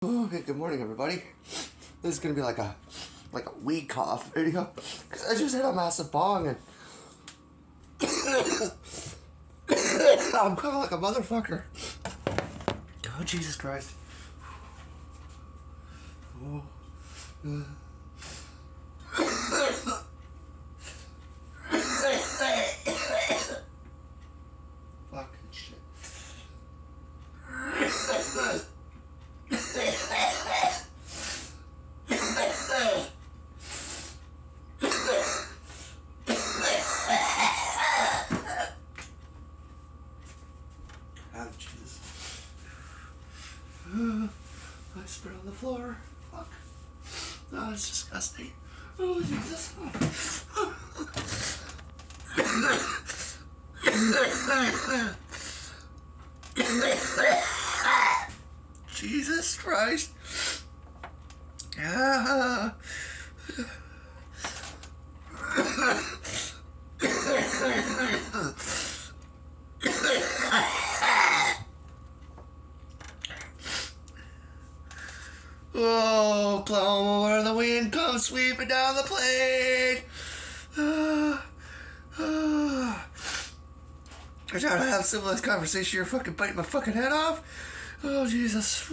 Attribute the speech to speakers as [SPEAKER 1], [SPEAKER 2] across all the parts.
[SPEAKER 1] Oh, hey, good morning, everybody. This is gonna be like a weed cough video because I just hit a massive bong and I'm coughing like a motherfucker. Oh, Jesus Christ. Oh. Fucking shit. Oh, Jesus. I spit on the floor. Fuck. Oh, it's disgusting. Oh, Jesus. Jesus Christ. Ah. Oh, Oklahoma, where the wind comes sweeping down the plain. I try to have a civilized conversation. You're fucking biting my fucking head off. Oh, Jesus.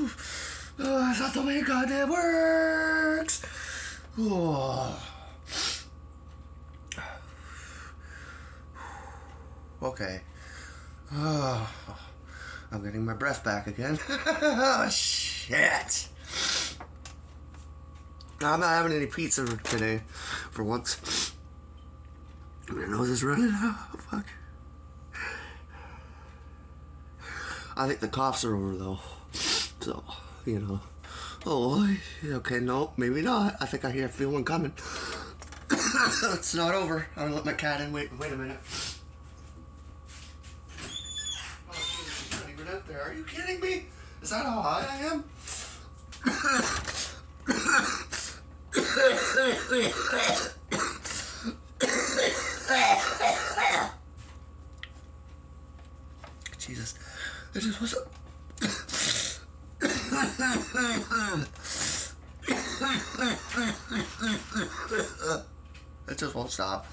[SPEAKER 1] Oh, that's not the way goddamn works. Oh. Okay. Oh, I'm getting my breath back again. Oh, shit. I'm not having any pizza today, for once. My nose is running. Oh, fuck. I think the coughs are over, though. So, you know. Oh, okay, no, maybe not. I think I feel one coming. It's not over. I'm gonna let my cat in. Wait a minute. Oh, Jesus, he's not even up there. Are you kidding me? Is that how high I am? Jesus. It just was it just won't stop.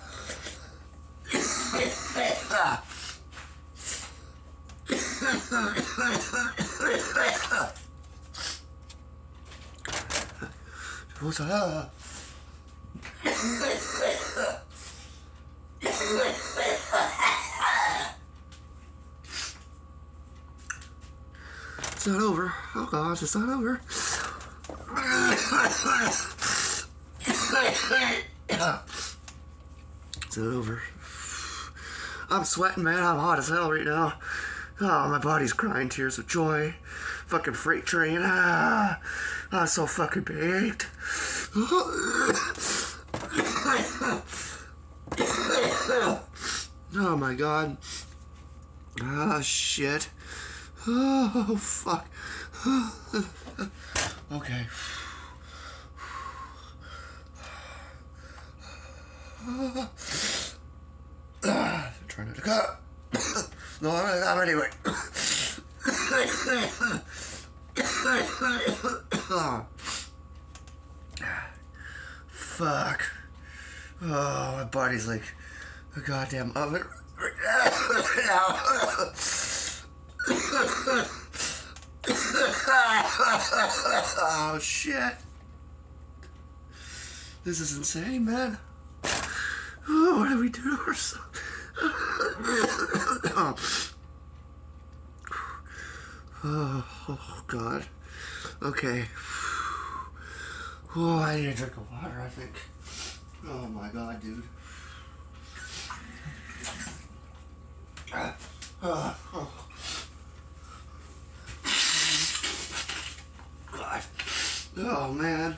[SPEAKER 1] What's up? It's not over. Oh gosh, it's not over. It's not over. I'm sweating, man. I'm hot as hell right now. Oh, my body's crying tears of joy. Fucking freight train. I'm so fucking baked. Oh my god. Ah, shit. Oh, fuck. Okay. Trying not to cut. No, I'm anyway. Fuck. Oh, my body's like a goddamn oven right now. Oh, shit. This is insane, man. Oh, what do we do to ourselves? Oh, God. Okay. Oh, I need a drink of water, I think. Oh, my God, dude. God. Oh, man.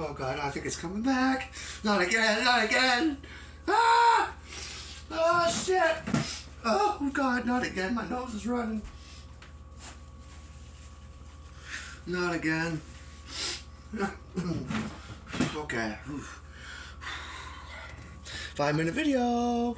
[SPEAKER 1] Oh, God, I think it's coming back. Not again, not again. Ah! Oh, shit. Oh, God, not again. My nose is running. Not again. Okay. 5-minute video.